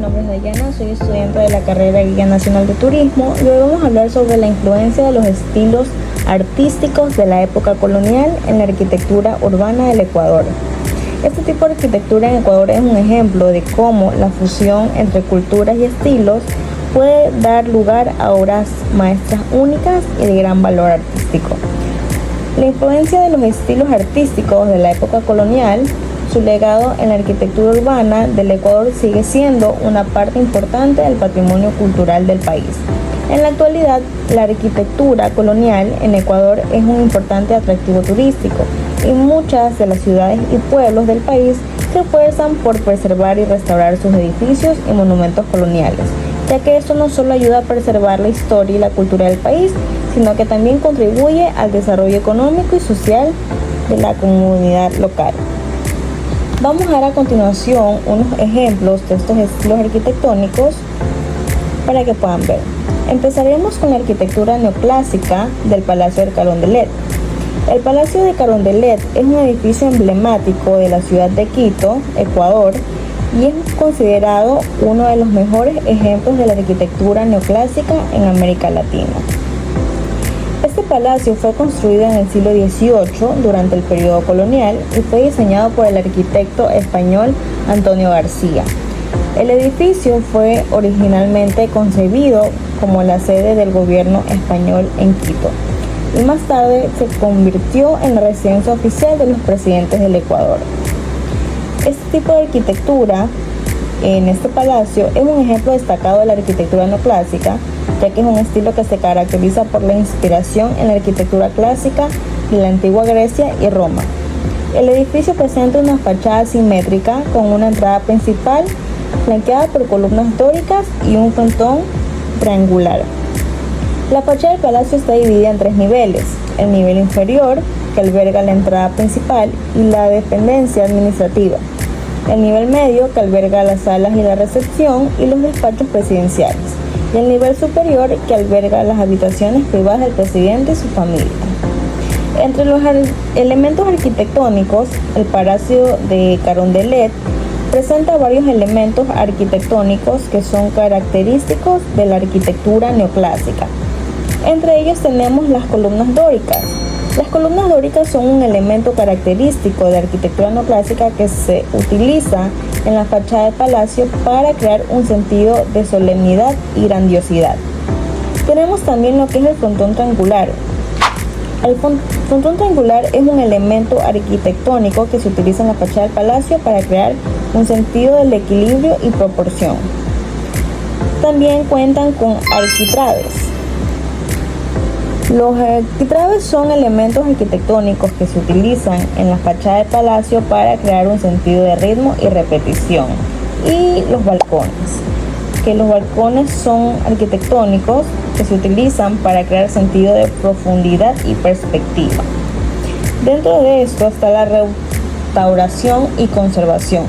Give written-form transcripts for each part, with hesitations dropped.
nombre es Dayana, soy estudiante de la carrera de Guía Nacional de Turismo y hoy vamos a hablar sobre la influencia de los estilos artísticos de la época colonial en la arquitectura urbana del Ecuador. Este tipo de arquitectura en Ecuador es un ejemplo de cómo la fusión entre culturas y estilos puede dar lugar a obras maestras únicas y de gran valor artístico. La influencia de los estilos artísticos de la época colonial, su legado en la arquitectura urbana del Ecuador sigue siendo una parte importante del patrimonio cultural del país. En la actualidad, la arquitectura colonial en Ecuador es un importante atractivo turístico y muchas de las ciudades y pueblos del país se esfuerzan por preservar y restaurar sus edificios y monumentos coloniales, ya que esto no solo ayuda a preservar la historia y la cultura del país, sino que también contribuye al desarrollo económico y social de la comunidad local. Vamos a dar a continuación unos ejemplos de estos estilos arquitectónicos para que puedan ver. Empezaremos con la arquitectura neoclásica del Palacio de Carondelet. El Palacio de Carondelet es un edificio emblemático de la ciudad de Quito, Ecuador, y es considerado uno de los mejores ejemplos de la arquitectura neoclásica en América Latina. Este palacio fue construido en el siglo XVIII durante el periodo colonial y fue diseñado por el arquitecto español Antonio García. El edificio fue originalmente concebido como la sede del gobierno español en Quito y más tarde se convirtió en la residencia oficial de los presidentes del Ecuador. Este tipo de arquitectura en este palacio es un ejemplo destacado de la arquitectura neoclásica, ya que es un estilo que se caracteriza por la inspiración en la arquitectura clásica de la antigua Grecia y Roma. El edificio presenta una fachada simétrica con una entrada principal flanqueada por columnas dóricas y un frontón triangular. La fachada del palacio está dividida en 3 niveles: el nivel inferior, que alberga la entrada principal y la dependencia administrativa; el nivel medio, que alberga las salas y la recepción y los despachos presidenciales; y el nivel superior, que alberga las habitaciones privadas del presidente y su familia. Entre los elementos arquitectónicos, el Palacio de Carondelet presenta varios elementos arquitectónicos que son característicos de la arquitectura neoclásica. Entre ellos tenemos las columnas dóricas. Las columnas dóricas son un elemento característico de la arquitectura neoclásica que se utiliza en la fachada del palacio para crear un sentido de solemnidad y grandiosidad. Tenemos también lo que es el frontón triangular. El frontón triangular es un elemento arquitectónico que se utiliza en la fachada del palacio para crear un sentido del equilibrio y proporción. También cuentan con arquitraves. Los arquitraves son elementos arquitectónicos que se utilizan en la fachada del palacio para crear un sentido de ritmo y repetición. Y los balcones son arquitectónicos que se utilizan para crear sentido de profundidad y perspectiva. Dentro de esto está la restauración y conservación.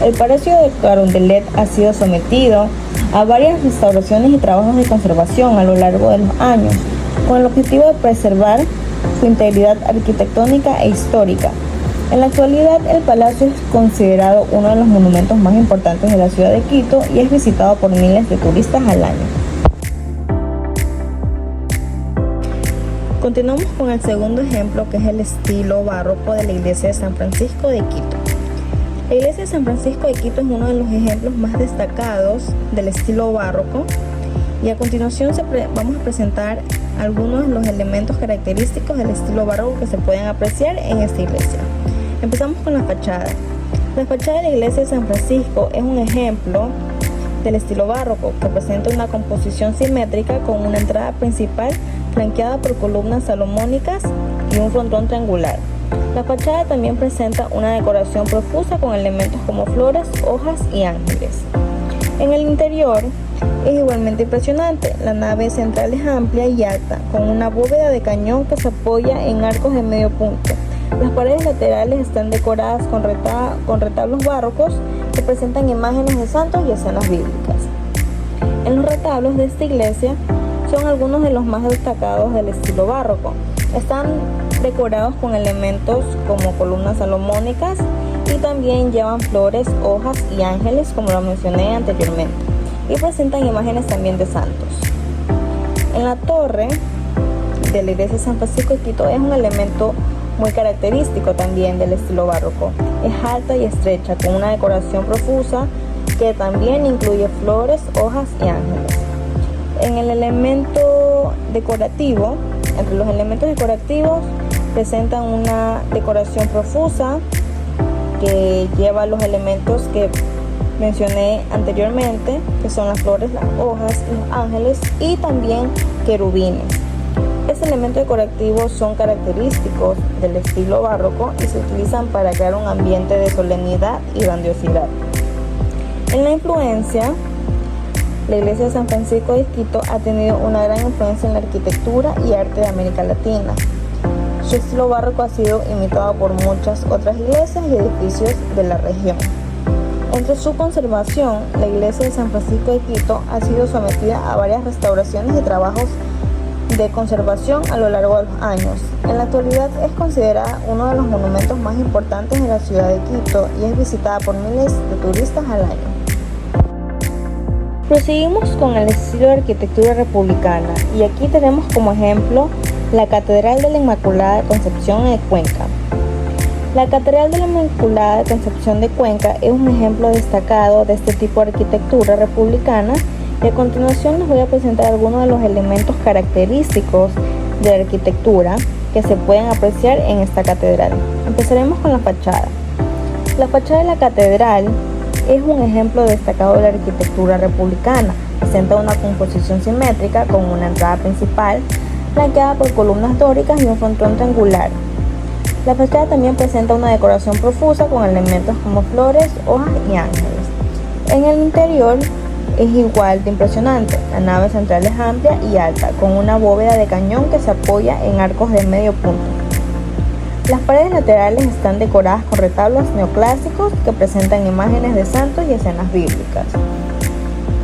El Palacio de Carondelet ha sido sometido a varias restauraciones y trabajos de conservación a lo largo de los años, con el objetivo de preservar su integridad arquitectónica e histórica. En la actualidad, el palacio es considerado uno de los monumentos más importantes de la ciudad de Quito y es visitado por miles de turistas al año. Continuamos con el segundo ejemplo, que es el estilo barroco de la iglesia de San Francisco de Quito. La iglesia de San Francisco de Quito es uno de los ejemplos más destacados del estilo barroco, y a continuación vamos a presentar algunos de los elementos característicos del estilo barroco que se pueden apreciar en esta iglesia. Empezamos con la fachada. La fachada de la iglesia de San Francisco es un ejemplo del estilo barroco que presenta una composición simétrica con una entrada principal flanqueada por columnas salomónicas y un frontón triangular. La fachada también presenta una decoración profusa con elementos como flores, hojas y ángeles. En el interior es igualmente impresionante. La nave central es amplia y alta, con una bóveda de cañón que se apoya en arcos de medio punto. Las paredes laterales están decoradas con retablos barrocos que presentan imágenes de santos y escenas bíblicas. En los retablos de esta iglesia son algunos de los más destacados del estilo barroco. Están decorados con elementos como columnas salomónicas y también llevan flores, hojas y ángeles, como lo mencioné anteriormente, y presentan imágenes también de santos. En la torre de la iglesia de San Francisco de Quito es un elemento muy característico también del estilo barroco. Es alta y estrecha, con una decoración profusa que también incluye flores, hojas y ángeles. En el elemento decorativo, entre los elementos decorativos, presentan una decoración profusa que lleva los elementos que mencioné anteriormente, que son las flores, las hojas, los ángeles y también querubines. Estos elementos decorativos son característicos del estilo barroco y se utilizan para crear un ambiente de solemnidad y grandiosidad. En la influencia, la iglesia de San Francisco de Quito ha tenido una gran influencia en la arquitectura y arte de América Latina. Su estilo barroco ha sido imitado por muchas otras iglesias y edificios de la región. Entre su conservación, la iglesia de San Francisco de Quito ha sido sometida a varias restauraciones y trabajos de conservación a lo largo de los años. En la actualidad es considerada uno de los monumentos más importantes de la ciudad de Quito y es visitada por miles de turistas al año. Proseguimos con el estilo de arquitectura republicana y aquí tenemos como ejemplo la Catedral de la Inmaculada Concepción de Cuenca. La Catedral de la Inmaculada Concepción de Cuenca es un ejemplo destacado de este tipo de arquitectura republicana y a continuación les voy a presentar algunos de los elementos característicos de la arquitectura que se pueden apreciar en esta catedral. Empezaremos con la fachada. La fachada de la catedral es un ejemplo destacado de la arquitectura republicana. Presenta una composición simétrica con una entrada principal flanqueada por columnas dóricas y un frontón triangular. La fachada también presenta una decoración profusa con elementos como flores, hojas y ángeles. En el interior es igual de impresionante. La nave central es amplia y alta, con una bóveda de cañón que se apoya en arcos de medio punto. Las paredes laterales están decoradas con retablos neoclásicos que presentan imágenes de santos y escenas bíblicas.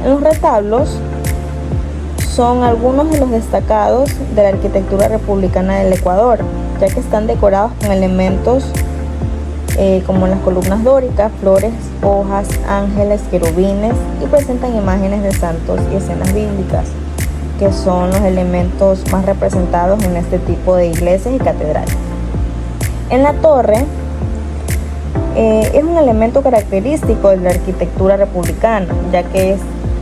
En los retablos son algunos de los destacados de la arquitectura republicana del Ecuador, ya que están decorados con elementos como las columnas dóricas, flores, hojas, ángeles, querubines y presentan imágenes de santos y escenas bíblicas, que son los elementos más representados en este tipo de iglesias y catedrales. En la torre es un elemento característico de la arquitectura republicana, ya que es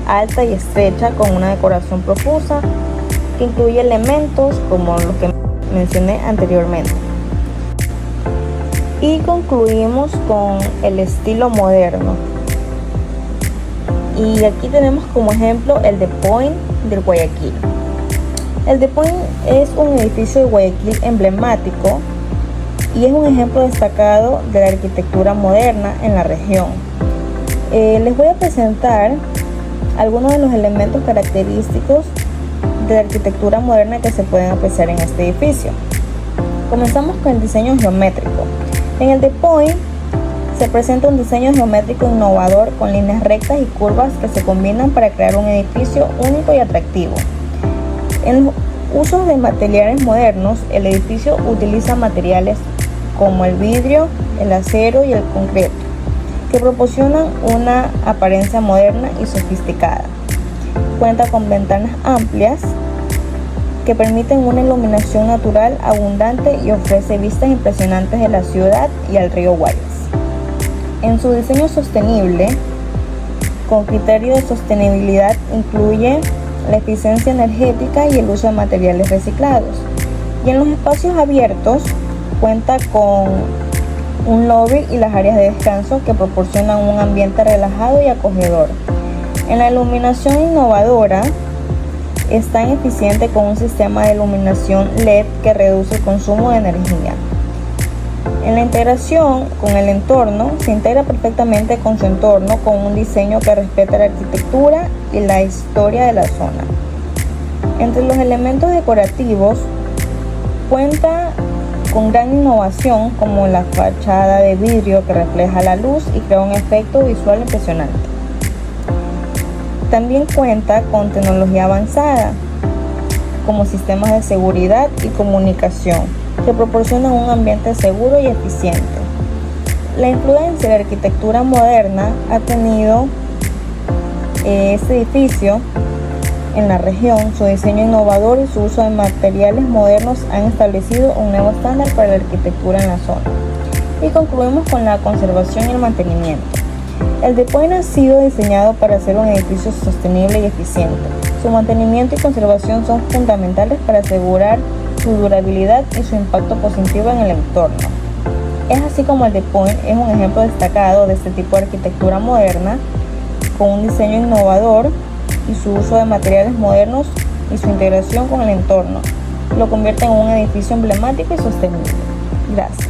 alta y estrecha con una decoración profusa que incluye elementos como los que mencioné anteriormente. Y concluimos con el estilo moderno. Y aquí tenemos como ejemplo el The Point del Guayaquil. El The Point es un edificio de Guayaquil emblemático y es un ejemplo destacado de la arquitectura moderna en la región. Les voy a presentar algunos de los elementos característicos de la arquitectura moderna que se pueden apreciar en este edificio. Comenzamos con el diseño geométrico. En el The Point se presenta un diseño geométrico innovador con líneas rectas y curvas que se combinan para crear un edificio único y atractivo. En los usos de materiales modernos, el edificio utiliza materiales como el vidrio, el acero y el concreto, que proporcionan una apariencia moderna y sofisticada. Cuenta con ventanas amplias que permiten una iluminación natural abundante y ofrece vistas impresionantes de la ciudad y al río Guayas. En su diseño sostenible, con criterio de sostenibilidad, incluye la eficiencia energética y el uso de materiales reciclados. Y en los espacios abiertos cuenta con un lobby y las áreas de descanso que proporcionan un ambiente relajado y acogedor. En la iluminación innovadora, es tan eficiente con un sistema de iluminación LED que reduce el consumo de energía. En la integración con el entorno, se integra perfectamente con su entorno con un diseño que respeta la arquitectura y la historia de la zona. Entre los elementos decorativos, cuenta con gran innovación como la fachada de vidrio que refleja la luz y crea un efecto visual impresionante. También cuenta con tecnología avanzada como sistemas de seguridad y comunicación que proporcionan un ambiente seguro y eficiente. La influencia de la arquitectura moderna ha tenido este edificio en la región. Su diseño innovador y su uso de materiales modernos han establecido un nuevo estándar para la arquitectura en la zona. Y concluimos con la conservación y el mantenimiento. El The Point ha sido diseñado para ser un edificio sostenible y eficiente. Su mantenimiento y conservación son fundamentales para asegurar su durabilidad y su impacto positivo en el entorno. Es así como el The Point es un ejemplo destacado de este tipo de arquitectura moderna, con un diseño innovador y su uso de materiales modernos y su integración con el entorno. Lo convierte en un edificio emblemático y sostenible. Gracias.